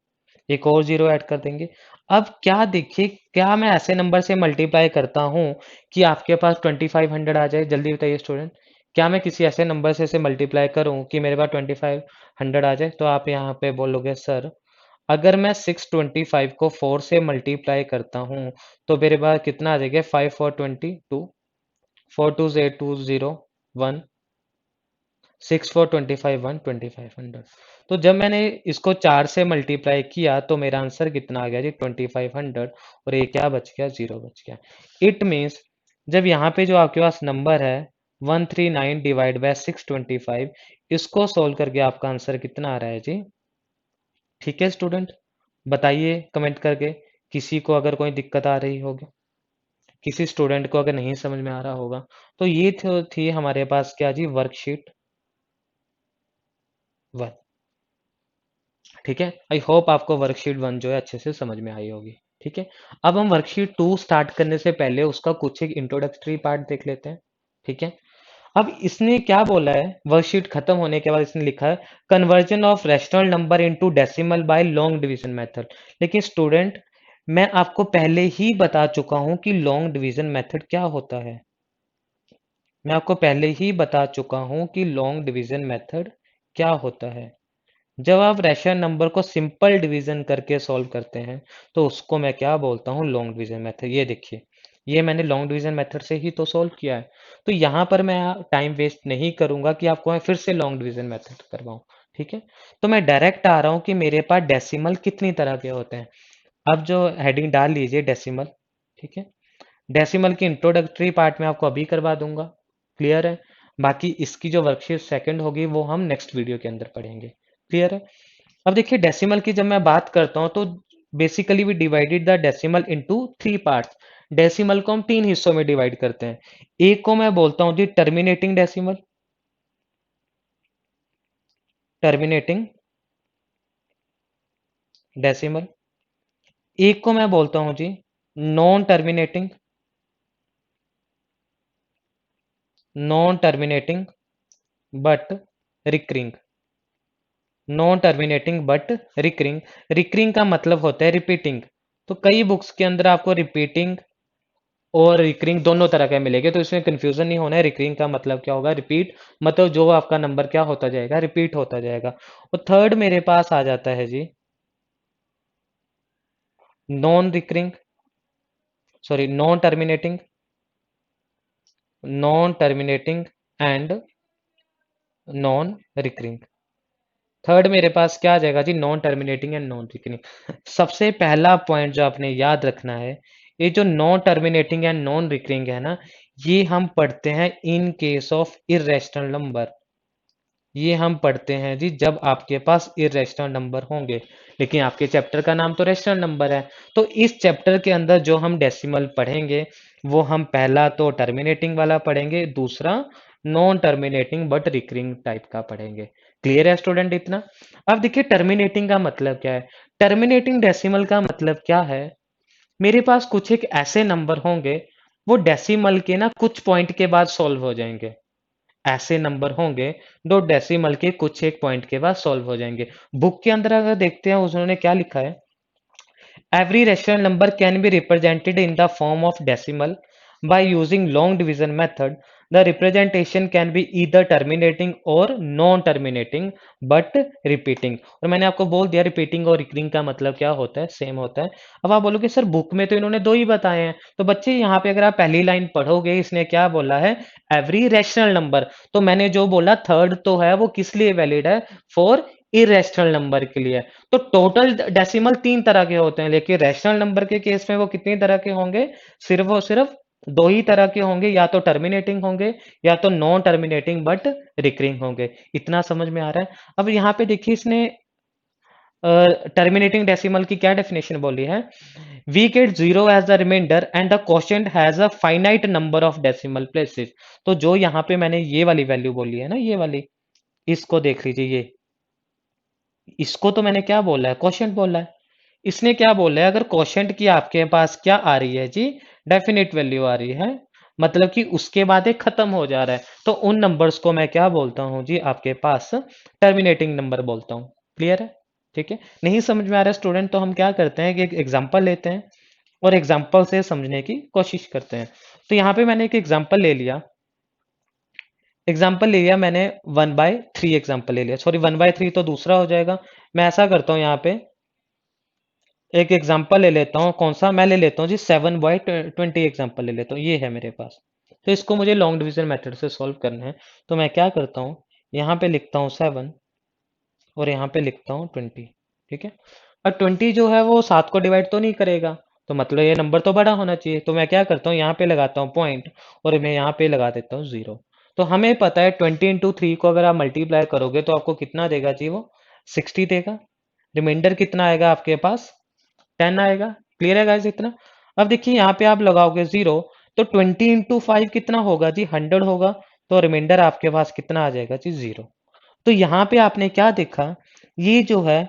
एक और जीरो ऐड कर देंगे। अब क्या देखिए, क्या मैं ऐसे नंबर से मल्टीप्लाई करता हूँ कि आपके पास 2500 आ जाए, जल्दी बताइए स्टूडेंट। क्या मैं किसी ऐसे नंबर से इसे मल्टीप्लाई करूँ कि मेरे पास 2500 आ जाए। तो आप यहाँ पे बोलोगे सर, अगर मैं 625 को 4 से मल्टीप्लाई करता हूँ तो मेरे पास कितना आ जाएगा, 5 4 20 2, 4 2 8 2 0 1, 6 4 25 1 2500। तो जब मैंने इसको 4 से मल्टीप्लाई किया तो मेरा आंसर कितना आ गया जी, 2500। और ये क्या बच गया, जीरो बच गया। इट मीन्स जब यहाँ पे जो आपके पास नंबर है 139 डिवाइड बाय 625, इसको सोल्व करके आपका आंसर कितना आ रहा है जी। ठीक है स्टूडेंट, बताइए कमेंट करके, किसी को अगर कोई दिक्कत आ रही होगी, किसी स्टूडेंट को अगर नहीं समझ में आ रहा होगा। तो ये थी हमारे पास क्या जी, वर्कशीट 1। ठीक है, आई होप आपको वर्कशीट 1 जो है अच्छे से समझ में आई होगी। ठीक है, अब हम वर्कशीट 2 स्टार्ट करने से पहले उसका कुछ एक इंट्रोडक्टरी पार्ट देख लेते हैं। ठीक है, अब इसने क्या बोला है, वर्कशीट खत्म होने के बाद इसने लिखा है conversion of rational number into decimal by long division method. लेकिन स्टूडेंट, मैं आपको पहले ही बता चुका हूं कि लॉन्ग डिवीजन मेथड क्या होता है। मैं आपको पहले ही बता चुका हूं कि लॉन्ग डिवीजन मेथड क्या होता है। जब आप रैशनल नंबर को सिंपल डिवीजन करके सॉल्व करते हैं तो उसको मैं क्या बोलता हूँ, लॉन्ग डिवीजन मेथड। ये देखिए, ये मैंने लॉन्ग डिवीजन मेथड से ही तो सॉल्व किया है। तो यहाँ पर मैं टाइम वेस्ट नहीं करूंगा कि आपको मैं फिर से लॉन्ग डिवीजन मेथड करवाऊँ। ठीक है। तो मैं डायरेक्ट आ रहा हूं कि मेरे पास डेसिमल कितनी तरह के होते हैं। अब जो हेडिंग डाल लीजिए डेसिमल। ठीक है। डेसिमल की इंट्रोडक्टरी पार्ट में आपको अभी करवा दूंगा, क्लियर है। बाकी इसकी जो वर्कशीट सेकंड होगी वो हम नेक्स्ट वीडियो के अंदर पढ़ेंगे, क्लियर है। अब देखिए डेसिमल की जब मैं बात करता हूं तो basically we divided the decimal into 3 parts. Decimal को हम 3 हिस्सों में डिवाइड करते हैं। एक को मैं बोलता हूं जी टर्मिनेटिंग डेसिमल, टर्मिनेटिंग डेसिमल। एक को मैं बोलता हूं जी non terminating, non terminating but recurring, non terminating but recurring. Recurring का मतलब होता है रिपीटिंग। तो कई बुक्स के अंदर आपको रिपीटिंग और रिकरिंग दोनों तरह के मिलेंगे, तो इसमें कंफ्यूजन नहीं होना है। रिकरिंग का मतलब क्या होगा, रिपीट, मतलब जो आपका नंबर क्या होता जाएगा, रिपीट होता जाएगा। और थर्ड मेरे पास आ जाता है जी non recurring, sorry non terminating, non terminating and non recurring. Third मेरे पास क्या आ जाएगा जी non terminating and non recurring. सबसे पहला पॉइंट जो आपने याद रखना है, ये जो non terminating and non recurring है ना, ये हम पढ़ते हैं in case of irrational number. ये हम पढ़ते हैं जी जब आपके पास इर्रेशनल नंबर होंगे। लेकिन आपके चैप्टर का नाम तो रेशनल नंबर है। तो इस चैप्टर के अंदर जो हम डेसिमल पढ़ेंगे वो हम पहला तो टर्मिनेटिंग वाला पढ़ेंगे, दूसरा non terminating but recurring type का पढ़ेंगे। क्लियर है स्टूडेंट इतना। अब देखिए टर्मिनेटिंग का मतलब क्या है। टर्मिनेटिंग डेसिमल का मतलब क्या है, मेरे पास कुछ एक ऐसे नंबर होंगे वो डेसिमल के ना कुछ पॉइंट के बाद सॉल्व हो जाएंगे। ऐसे नंबर होंगे दो डेसिमल के कुछ एक पॉइंट के बाद सॉल्व हो जाएंगे। बुक के अंदर अगर देखते हैं उन्होंने क्या लिखा है, every rational number can be represented in the form of decimal by using long division method. The representation can be either terminating or non-terminating but repeating। और मैंने आपको बोल दिया रिपीटिंग और रिकरिंग का मतलब क्या होता है, सेम होता है। अब आप बोलोगे सर बुक में तो इन्होंने दो ही बताए हैं। तो बच्चे यहाँ पे अगर आप पहली लाइन पढ़ोगे इसने क्या बोला है, एवरी रैशनल नंबर। तो मैंने जो बोला थर्ड तो है वो किस लिए वैलिड है, फॉर इरेशनल नंबर के लिए। तो टोटल डेसिमल 3 तरह के होते हैं, लेकिन रैशनल नंबर के केस में वो कितनी तरह के होंगे, सिर्फ और सिर्फ दो ही तरह के होंगे, या तो टर्मिनेटिंग होंगे या तो नॉन टर्मिनेटिंग बट रिकरिंग होंगे। इतना समझ में आ रहा है। अब यहाँ पे देखिए इसने टर्मिनेटिंग डेसिमल की क्या डेफिनेशन बोली है, we get zero as the remainder and the quotient has a finite number of decimal places. तो जो यहाँ पे मैंने ये वाली वैल्यू बोली है ना, ये वाली, इसको देख लीजिए, ये इसको तो मैंने क्या बोला है, क्वोशिएंट बोला है। इसने क्या बोला है, अगर क्वोशिएंट की आपके पास क्या आ रही है जी, डेफिनेट वैल्यू आ रही है, मतलब कि उसके बाद एक खत्म हो जा रहा है, तो उन नंबर्स को मैं क्या बोलता हूं जी, आपके पास टर्मिनेटिंग नंबर बोलता हूं। क्लियर है। ठीक है। नहीं समझ में आ रहा है स्टूडेंट, तो हम क्या करते हैं कि एक एग्जांपल लेते हैं और एग्जांपल से समझने की कोशिश करते हैं। तो यहाँ पे मैंने एक एग्जांपल ले लिया, मैंने 1/3 एग्जांपल ले लिया, सॉरी 1/3 तो दूसरा हो जाएगा। मैं ऐसा करता हूँ यहाँ पे एक एग्जांपल ले लेता हूँ, कौन सा मैं ले लेता हूँ जी, 7/20 एग्जांपल ले लेता हूँ, ये है मेरे पास। तो इसको मुझे लॉन्ग डिवीजन मेथड से सॉल्व करना है। तो मैं क्या करता हूँ, यहाँ पे लिखता हूँ 7 और यहाँ पे लिखता हूँ 20। ठीक है। और 20 जो है वो 7 को डिवाइड तो नहीं करेगा, तो मतलब ये नंबर तो बड़ा होना चाहिए। तो मैं क्या करता हूँ, यहाँ पे लगाता हूँ पॉइंट और मैं यहाँ पे लगा देता हूँ 0। तो हमें पता है 20 × 3 को अगर आप मल्टीप्लाई करोगे तो आपको कितना देगा जी, वो 60 देगा। रिमाइंडर कितना आएगा आपके पास, 10 आएगा। क्लियर है गाइस इतना। अब देखिए यहाँ पे आप लगाओगे 0, तो 20 × 5 कितना होगा जी, 100 होगा। तो रिमाइंडर आपके पास कितना आ जाएगा जी, 0। तो यहाँ पे आपने क्या देखा, ये जो है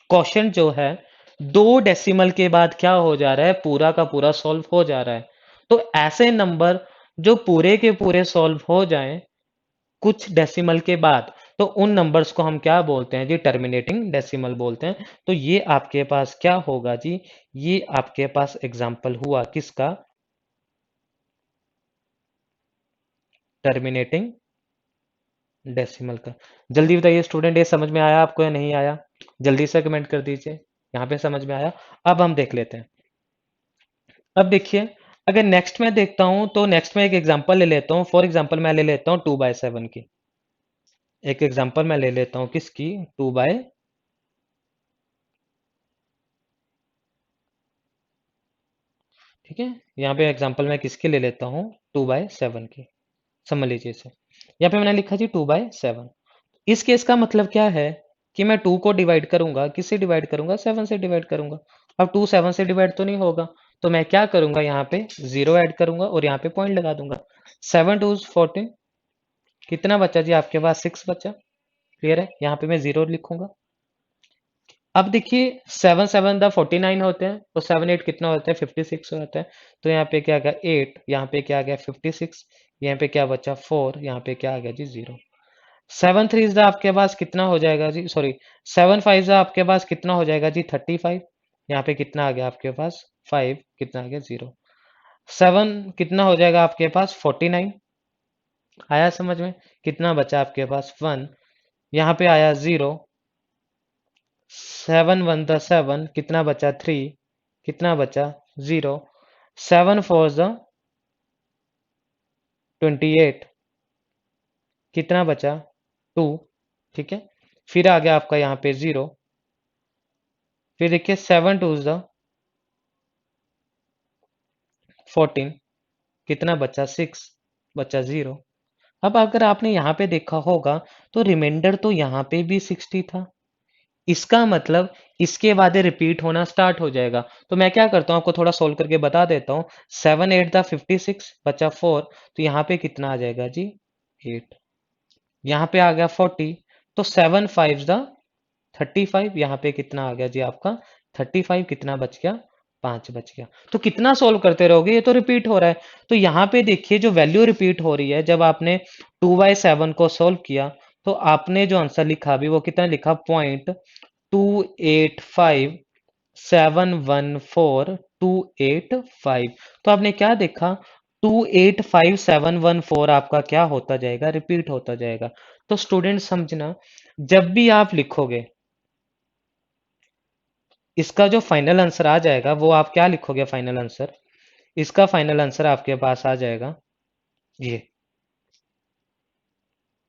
क्वेश्चन जो है दो डेसिमल के बाद क्या हो जा रहा है, पूरा का पूरा सॉल्व हो जा रहा है। तो ऐसे नंबर जो पूरे के पूरे सॉल्व हो जाएं कुछ डेसिमल के बाद, तो उन नंबर्स को हम क्या बोलते हैं जी, टर्मिनेटिंग डेसिमल बोलते हैं। तो ये आपके पास क्या होगा जी, ये आपके पास एग्जांपल हुआ किसका, टर्मिनेटिंग डेसिमल का। जल्दी बताइए स्टूडेंट, ये समझ में आया आपको या नहीं आया, जल्दी से कमेंट कर दीजिए। यहाँ पे समझ में आया। अब हम देख लेते हैं। अब देखिए, अगर नेक्स्ट में देखता हूं तो नेक्स्ट में एक एग्जांपल ले लेता हूं। फॉर एग्जांपल मैं ले लेता हूं 2/7 की। एक एग्जांपल मैं ले लेता हूँ किसकी, 2/, ठीक है, यहाँ पे एग्जांपल मैं किसके ले लेता हूँ, 2/7 की। समझ लीजिए इसे, यहाँ पे मैंने लिखा जी 2/7। इस केस का मतलब क्या है कि मैं 2 को डिवाइड करूंगा, किससे डिवाइड करूंगा, 7 से डिवाइड करूंगा। अब 2 7 से डिवाइड तो नहीं होगा, तो मैं क्या करूंगा, यहाँ पे 0 ऐड करूंगा और यहाँ पे पॉइंट लगा दूंगा। 7 2 14, कितना बचा जी आपके पास, 6 बचा। क्लियर है, यहाँ पे मैं 0 लिखूंगा। अब देखिए 7 7 द 49 होते हैं, तो 7 8 कितना होता है, 56 होता है। तो यहाँ पे क्या आ गया 8, यहाँ पे क्या आ गया 56, यहाँ पे क्या बचा 4, यहाँ पे क्या आ गया जी 0। 7 3 आपके पास कितना हो जाएगा जी, सॉरी 7 5 आपके पास कितना हो जाएगा जी 35। यहाँ पे कितना आ गया आपके पास 5, कितना आ गया 0। 7 कितना हो जाएगा आपके पास 49। आया समझ में, कितना बचा आपके पास 1, यहाँ पे आया 0। 7 1 द 7, कितना बचा 3, कितना बचा 0। 7 4 द 28, कितना बचा 2। ठीक है, फिर आ गया आपका यहाँ पे 0। फिर देखिए 7 2 द 14, कितना बचा 6, बचा 0। अब अगर आपने यहाँ पे देखा होगा तो रिमाइंडर तो यहाँ पे भी 60 था। इसका मतलब इसके बाद रिपीट होना स्टार्ट हो जाएगा। तो मैं क्या करता हूँ, आपको थोड़ा सोल्व करके बता देता हूँ। 7 8 द 56 बचा 4, तो यहाँ पे कितना आ जाएगा जी 8। यहाँ पे आ गया 40, तो 7 5 द 35, यहाँ पे कितना आ गया जी आपका 35, कितना बच गया 5 बच गया। तो कितना सोल्व करते रहोगे, ये तो रिपीट हो रहा है। तो यहाँ पे देखिए जो वैल्यू रिपीट हो रही है, जब आपने 2/7 को सोल्व किया तो आपने जो आंसर लिखा अभी वो कितना लिखा, 0.285714 तो आपने क्या देखा, 285714 आपका क्या होता जाएगा, रिपीट होता जाएगा। तो स्टूडेंट समझना, जब भी आप लिखोगे इसका जो फाइनल आंसर आ जाएगा वो आप क्या लिखोगे, फाइनल आंसर, इसका फाइनल आंसर आपके पास आ जाएगा ये।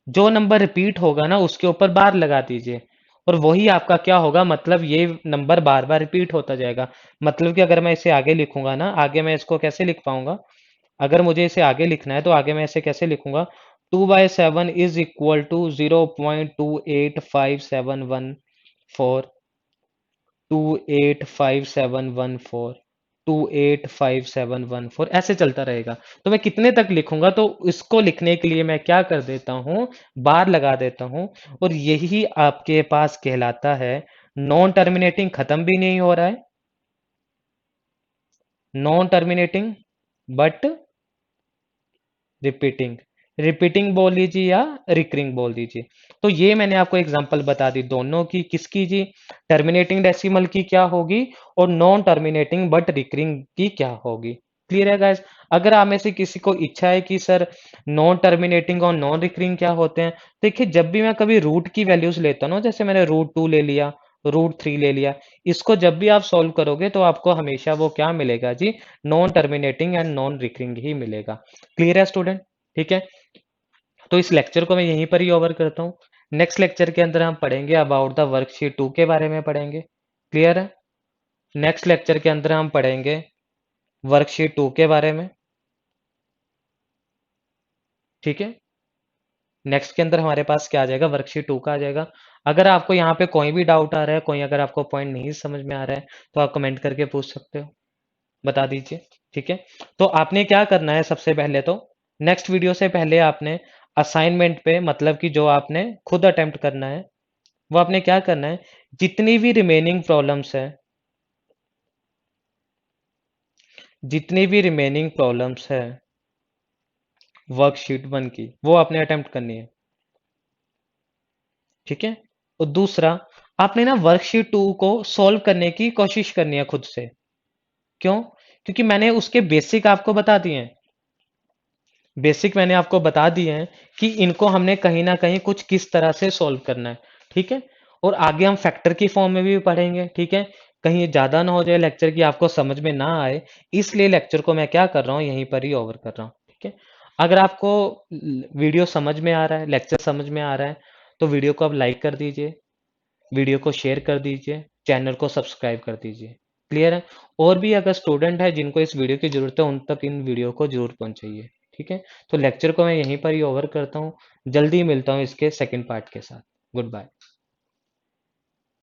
जो नंबर रिपीट होगा ना उसके ऊपर बार लगा दीजिए, और वही आपका क्या होगा, मतलब ये नंबर बार बार रिपीट होता जाएगा। मतलब कि अगर मैं इसे आगे लिखूंगा ना, आगे मैं इसको कैसे लिख पाऊंगा, अगर मुझे इसे आगे लिखना है तो आगे मैं इसे कैसे लिखूंगा, 2/7 इज इक्वल टू 0.285714, 285714, 285714, ऐसे चलता रहेगा। तो मैं कितने तक लिखूंगा, तो इसको लिखने के लिए मैं क्या कर देता हूं, बार लगा देता हूं। और यही आपके पास कहलाता है नॉन टर्मिनेटिंग, खत्म भी नहीं हो रहा है, non terminating but repeating. Repeating बोल लीजिए या रिकरिंग बोल दीजिए। तो ये मैंने आपको एग्जांपल बता दी दोनों की, किसकी जी, टर्मिनेटिंग डेसिमल की क्या होगी और नॉन टर्मिनेटिंग बट रिकरिंग की क्या होगी। क्लियर है गाइस। अगर आप में से किसी को इच्छा है कि सर नॉन टर्मिनेटिंग और नॉन रिकरिंग क्या होते हैं, देखिए जब भी मैं कभी रूट की वैल्यूज लेता हूँ, जैसे मैंने √2 ले लिया, √3 ले लिया, इसको जब भी आप सॉल्व करोगे तो आपको हमेशा वो क्या मिलेगा जी, non terminating and non recurring ही मिलेगा। क्लियर है स्टूडेंट, ठीक है। तो इस लेक्चर को मैं यहीं पर ही ओवर करता हूँ। नेक्स्ट लेक्चर के अंदर हम पढ़ेंगे अबाउट द वर्कशीट 2 के बारे में पढ़ेंगे। क्लियर है, नेक्स्ट लेक्चर के अंदर हम पढ़ेंगे वर्कशीट 2 के बारे में। ठीक है, नेक्स्ट के अंदर हमारे पास क्या आ जाएगा, वर्कशीट 2 का आ जाएगा। अगर आपको यहाँ पे कोई भी डाउट आ रहा है, कोई अगर आपको पॉइंट नहीं समझ में आ रहा है, तो आप कमेंट करके पूछ सकते हो, बता दीजिए। ठीक है, तो आपने क्या करना है, सबसे पहले तो नेक्स्ट वीडियो से पहले आपने असाइनमेंट पे, मतलब कि जो आपने खुद अटेम्प्ट करना है, वो आपने क्या करना है, जितनी भी रिमेनिंग प्रॉब्लम्स है, जितनी भी रिमेनिंग प्रॉब्लम्स है वर्कशीट 1 की, वो आपने अटेम्प्ट करनी है। ठीक है, और दूसरा, आपने ना वर्कशीट 2 को सॉल्व करने की कोशिश करनी है खुद से। क्यों, क्योंकि मैंने उसके बेसिक आपको बता दिए हैं, बेसिक मैंने आपको बता दिए हैं कि इनको हमने कहीं ना कहीं कुछ किस तरह से सॉल्व करना है। ठीक है, और आगे हम फैक्टर की फॉर्म में भी पढ़ेंगे। ठीक है, कहीं ज्यादा ना हो जाए लेक्चर की आपको समझ में ना आए, इसलिए लेक्चर को मैं क्या कर रहा हूँ, यहीं पर ही ओवर कर रहा हूँ। ठीक है, अगर आपको वीडियो समझ में आ रहा है, लेक्चर समझ में आ रहा है, तो वीडियो को आप लाइक कर दीजिए, वीडियो को शेयर कर दीजिए, चैनल को सब्सक्राइब कर दीजिए। क्लियर है? और भी अगर स्टूडेंट है जिनको इस वीडियो की ज़रूरत है, उन तक इन वीडियो को ज़रूर पहुँचाइए। ठीक है? तो लेक्चर को मैं यहीं पर ही ओवर करता हूँ। जल्दी मिलता हूँ इसके सेकंड पार्ट के साथ। Good bye.